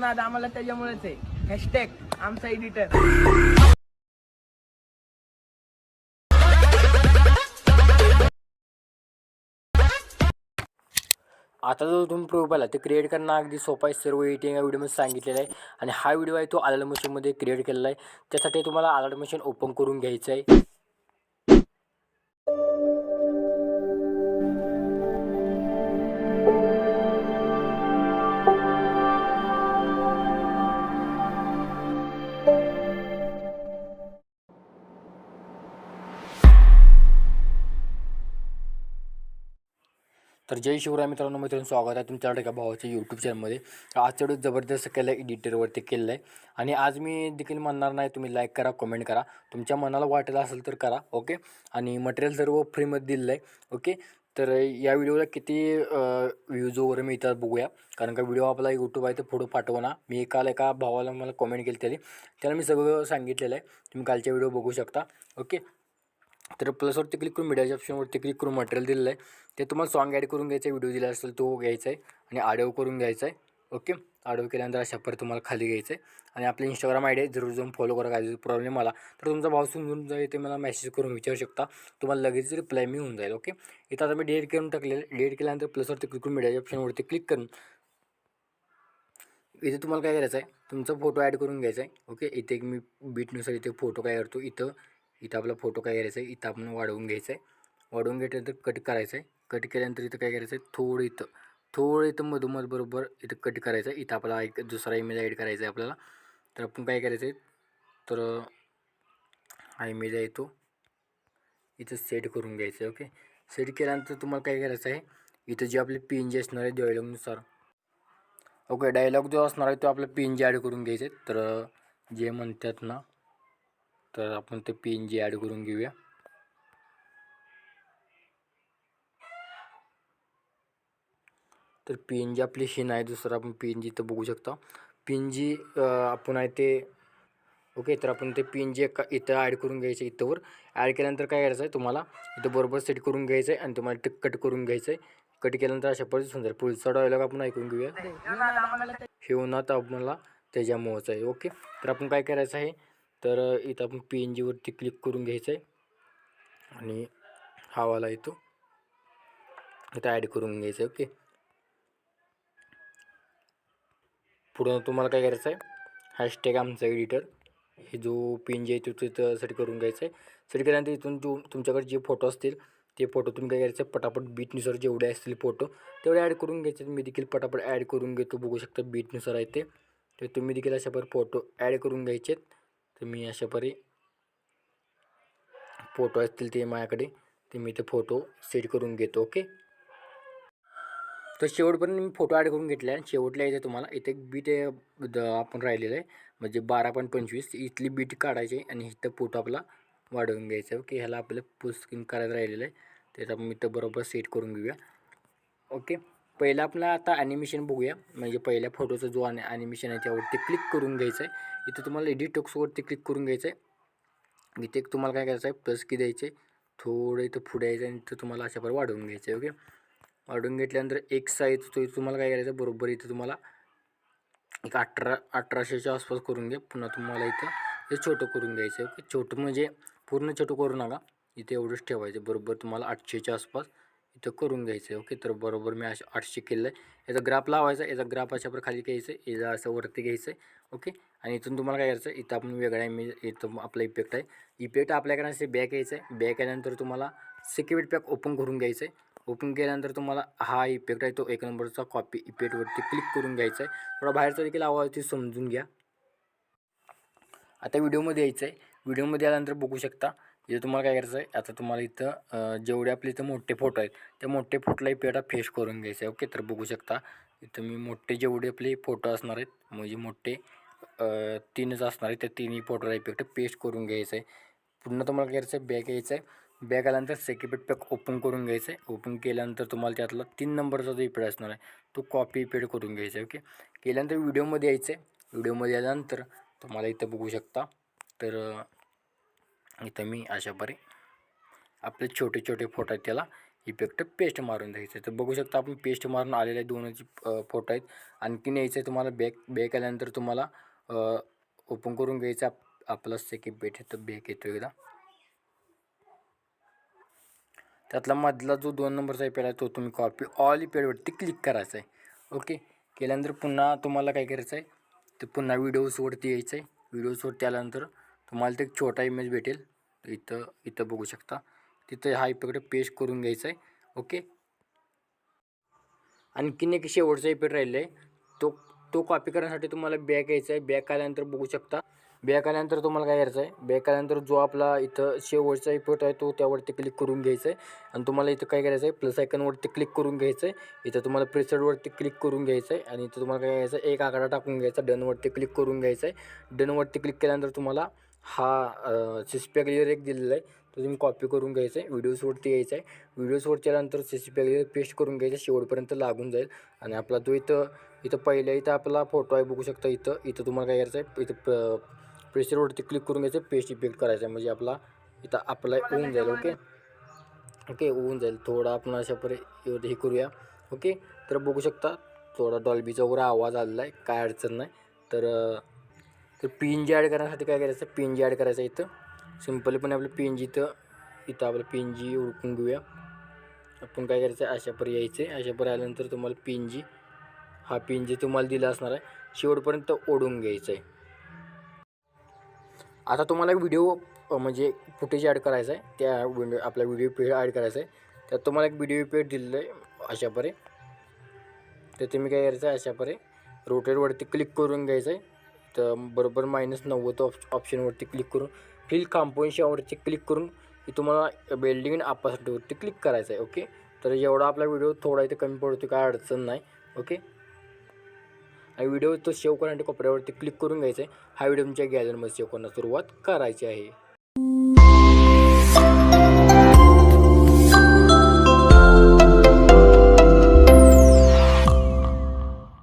नाद आम्हाला त्याच्यामुळेच आहे. हॅशटॅग आमचा एडिटर. आता जो तुम्ही प्रूफ आला ते क्रिएट करणं अगदी सोपं आहे. सर्व एडिटिंग या व्हिडिओमध्ये सांगितलेलं आहे. आणि हा व्हिडिओ आहे तो आलार्म मशीनमध्ये क्रिएट केलेला आहे. त्यासाठी तुम्हाला आलार्म मशीन ओपन करून घ्यायचं आहे. तर जय शिवराय मित्रांनो, स्वागत आहे तुमच्या एका भावाच्या यूट्यूब चॅनलमध्ये. आजचा व्हिडिओ जबरदस्त केलं आहे, एडिटरवरती केलं आहे. आणि आज मी देखील म्हणणार नाही, तुम्ही लाईक करा, कमेंट करा, तुमच्या मनाला वाटेल असेल तर करा. ओके. आणि मटेरियल सर्व फ्रीमध्ये दिलं आहे. ओके. तर या व्हिडिओला किती व्ह्यूज वगैरे मिळतात बघूया. कारण का व्हिडिओ आपला यूट्यूब आहे तर पुढं पाठवा ना. मी काल एका भावाला मला कमेंट केली त्याला मी सगळं सांगितलेलं आहे. तुम्ही कालच्या व्हिडिओ बघू शकता. ओके. तर प्लसवरती क्लिक करून मीडियाच्या ऑप्शनवरती क्लिक करून मटेरियल दिलेलं आहे. ते तुम्हाला सॉन्ग ॲड करून घ्यायचं आहे. व्हिडिओ दिला असेल तो घ्यायचा आहे आणि ऑडिओ करून घ्यायचा आहे. ओके. ऑडिओ केल्यानंतर अशा परत तुम्हाला खाली घ्यायचं आहे. आणि आपलं इंस्टाग्राम आय डी आहे, जरूर जाऊन फॉलो करा. काय प्रॉब्लेम आला तर तुमचा भाव समजून जाईल, ते मला मेसेज करून विचारू शकता. तुम्हाला लगेच रिप्लाय मी होऊन जाईल. ओके. इथं आता मी डिलीट करून टाकलेलं. डिलीट केल्यानंतर प्लसवरती क्लिक करून मीडियाच्या ऑप्शनवरती क्लिक करून इथे तुम्हाला काय करायचं आहे, तुमचा फोटो ॲड करून घ्यायचा आहे. ओके. इथे एक मी बीटनुसार इथे फोटो काय करतो, इथं आपला फोटो काय करायचा आहे, इथं आपण वाढवून घ्यायचं आहे. वाढवून घेतल्यानंतर कट करायचं आहे. कट केल्यानंतर इथं काय करायचं आहे, थोडं इथं मधोमध बरोबर इथं कट करायचं आहे. इथं आपला एक दुसरा इमेज ॲड करायचा आहे आपल्याला. तर आपण काय करायचं आहे, तर हा इमेज आहे तो इथं सेट करून घ्यायचं आहे. ओके. सेट केल्यानंतर तुम्हाला काय करायचं आहे, इथं जे आपले PNG असणार आहे डायलॉगनुसार. ओके. डायलॉग जो असणार आहे तो आपला PNG ॲड करून घ्यायचे. तर जे म्हणतात ना, तर आपण ते PNG ॲड करून घेऊया. तर PNG आपली ही नाही, दुसरं आपण PNG इथं बघू शकता. PNG आपण आहे ते. ओके. तर आपण ते PNG इथं ॲड करून घ्यायचं. इथंवर ॲड केल्यानंतर काय करायचं आहे, तुम्हाला इथं बरोबर सेट करून घ्यायचं आहे आणि तुम्हाला ते कट करून घ्यायचं आहे. कट केल्यानंतर अशा पद्धतीने समजा पुढचा डायलॉग आपण ऐकून घेऊया. हे उन्हात आम्हाला त्याच्यामुळंच आहे. ओके. तर आपण काय करायचं आहे, तर इथं आपण PNGवरती क्लिक करून घ्यायचं आहे आणि हा वाला येतो इथं ॲड करून घ्यायचं आहे. ओके. पुढं तुम्हाला काय करायचं आहे, हॅशटॅग आमचा एडिटर, हे जो PNG आहे तो तिथं सेट करून घ्यायचं आहे. सेट केल्यानंतर इथून तुमच्याकडे जे फोटो असतील ते फोटो तुम्ही काय करायचं, पटापट बीटनुसार जेवढे असतील फोटो तेवढे ॲड करून घ्यायचे. मी देखील पटापट ॲड करून घेतो. बघू शकता बीटनुसार आहे ते. तर तुम्ही देखील अशा पर फोटो ॲड करून घ्यायचे. तर मी अशा परी फोटो असतील ते माझ्याकडे, ते मी ते फोटो सेट करून घेतो. ओके. तर शेवटपर्यंत मी फोटो ॲड करून घेतले आणि शेवटला इथे तुम्हाला इथे एक बीट आपण राहिलेलं आहे, म्हणजे 12.25 इथली बीट काढायची आणि इथं फोटो आपला वाढवून घ्यायचा आहे. ओके. ह्याला आपल्याला फुल स्क्रीन करायचं राहिलेलं आहे, त्याचा आपण इथं बरोबर सेट करून घेऊया. ओके. पहिला आपला आता ॲनिमेशन बघूया. म्हणजे पहिल्या फोटोचा जो ॲनिमेशन आहे त्यावरती क्लिक करून घ्यायचं आहे. इथं तुम्हाला एडिट टेक्स्टवरती क्लिक करून घ्यायचं आहे. इथे तुम्हाला काय करायचं आहे, प्लस की द्यायचे, थोडं इथं पुढे यायचं आणि इथं तुम्हाला अशा पर वाढवून घ्यायचं आहे. ओके. वाढवून घेतल्यानंतर एक साईज तो तुम्हाला काय करायचं, बरोबर इथं तुम्हाला एक 1800च्या आसपास करून घ्या. पुन्हा तुम्हाला इथं हे छोटं करून घ्यायचं आहे. ओके. छोटं म्हणजे पूर्ण छोटं करू नका, इथे एवढंच ठेवायचं. बरोबर तुम्हाला 800च्या आसपास इथं करून घ्यायचं आहे. ओके. तर बरोबर मी 800 केलं आहे. याचा ग्राफ लावायचा, याचा ग्राफ अशा प्रकारे खाली घ्यायचं आहे, याचा असं वरती घ्यायचं आहे. ओके. आणि इथून तुम्हाला काय करायचं, इथं आपण वेगळा इमेज, इथं आपला इफेक्ट आहे. इफेक्ट आपल्याकडे असे बॅक यायचं आहे. बॅक आल्यानंतर तुम्हाला सिक्युरिटी पॅक ओपन करून घ्यायचं आहे. ओपन केल्यानंतर तुम्हाला हा इफेक्ट आहे तो 1 नंबरचा कॉपी इफेक्टवरती क्लिक करून घ्यायचा आहे. थोडा बाहेरचा देखील आवाज ते समजून घ्या. आता व्हिडिओमध्ये यायचं आहे. व्हिडिओमध्ये आल्यानंतर बघू शकता इथं तुम्हाला काय करायचं आहे, आता तुम्हाला इथं जेवढे आपले इथं मोठे फोटो आहेत त्या मोठे फोटोला इफेक्ट फेस करून घ्यायचं आहे. ओके. तर बघू शकता इथं मी मोठे जेवढे आपले फोटो असणार आहेत, म्हणजे मोठे 3च असणार आहेत, त्या तिन्ही फोटोला इफेक्ट पेस्ट करून घ्यायचं आहे. पुन्हा तुम्हाला काय करायचं आहे, बॅक यायचं आहे. बॅक आल्यानंतर सेक्युरिटी पॅक ओपन करून घ्यायचं आहे. ओपन केल्यानंतर तुम्हाला त्यातला 3 नंबरचा जो इफेक्ट असणार आहे तो कॉपी इफेक्ट करून घ्यायचा आहे. ओके. केल्यानंतर व्हिडिओमध्ये यायचं आहे. व्हिडिओमध्ये आल्यानंतर तुम्हाला इथं बघू शकता, तर इथं मी अशा परी आपले छोटे छोटे फोटो आहेत त्याला इफेक्ट पेस्ट मारून द्यायचं आहे. तर बघू शकता आपण पेस्ट मारून आलेले आहे दोनच फोटो आहेत. आणखीन यायचं आहे तुम्हाला बॅक आल्यानंतर तुम्हाला ओपन करून घ्यायचं आपलं सेकंड पेज आहे तर बॅक येतो एकदा. त्यातला मधला जो 2 नंबरचा इफेक्ट आहे तो तुम्ही कॉपी ऑल इफेक्टवरती क्लिक करायचं आहे. ओके, केल्यानंतर पुन्हा तुम्हाला काय करायचं आहे ते पुन्हा व्हिडिओजवरती यायचं आहे. व्हिडिओजवरती आल्यानंतर तुम्हाला ते एक छोटा इमेज भेटेल. इथं बघू शकता. तिथं हा इफेक्ट पेस्ट करून घ्यायचा आहे. ओके, आणखीन एक शेवटचा इफेक्ट राहिला आहे तो तो कॉपी करण्यासाठी तुम्हाला बॅक यायचं आहे. बॅक आल्यानंतर बघू शकता. बॅक आल्यानंतर तुम्हाला काय करायचं आहे, बॅक आल्यानंतर जो आपला इथं शेवटचा इफेक्ट आहे तो त्यावरती क्लिक करून घ्यायचा आहे. आणि तुम्हाला इथं काय करायचं आहे, प्लस आयकॉनवरती क्लिक करून घ्यायचं आहे. इथं तुम्हाला प्रेसेटवरती क्लिक करून घ्यायचं आहे आणि इथं तुम्हाला काय करायचं आहे, एक आकडा टाकून घ्यायचा. डनवरती क्लिक करून घ्यायचं आहे. डनवरती क्लिक केल्यानंतर तुम्हाला हा सिस्पॅक लेयर एक दिलेला आहे तो तुम्ही कॉपी करून घ्यायचा आहे. व्हिडिओजवरती यायचं आहे. व्हिडिओजवरती आल्यानंतर सिस्पॅक लेयर पेस्ट करून घ्यायचं, शेवटपर्यंत लागून जाईल. आणि आपला जो इथं पहिल्या इथं आपला फोटो आहे बघू शकता. इथं तुम्हाला काय करायचं आहे, इथं प्रेशरवरती क्लिक करून घ्यायचं, पेस्ट इफेक्ट करायचा आहे. म्हणजे इथं अप्लाय होऊन जाईल. ओके होऊन जाईल. थोडा आपण अशा हे करूया. ओके, तर बघू शकता थोडा डॉल्बीचा वगैरे आवाज आलेला आहे, काय अडचण नाही. तर PNG ॲड करण्यासाठी काय करायचं, PNG ॲड करायचं. इथं सिम्पलपणे आपलं PNG इथं आपलं PNG ओळखून घेऊया. आपण काय करायचं आहे, अशा यायचं आहे. अशा आल्यानंतर तुम्हाला PNG तुम्हाला दिला असणार आहे, शेवटपर्यंत ओढून घ्यायचं आहे. आता तुम्हाला एक व्हिडिओ म्हणजे फुटेज ॲड करायचं आहे. त्या आपला व्हिडिओ पेज ॲड करायचा आहे. त्यात तुम्हाला एक व्हिडिओ पेज दिलेलं आहे अशा तर तुम्ही काय करायचं आहे, अशा रोटेटवरती क्लिक करून घ्यायचं आहे. तर बरोबर -90 ऑप्शनवरती क्लिक करून फिल कंपोजिशनवरती क्लिक करून तुम्हाला बिल्डिंग इन अपासिटीवरती क्लिक करायचं आहे. ओके, तर एवढा आपला व्हिडिओ थोडा इथे कमी पडतो, काय अडचण नाही. ओके, हा व्हिडिओ तो सेव्ह करण्यासाठी कोपऱ्यावरती क्लिक करून घ्यायचा आहे. हा व्हिडिओ तुमच्या गॅलरीमध्ये सेव्ह करण्यास सुरुवात करायची आहे.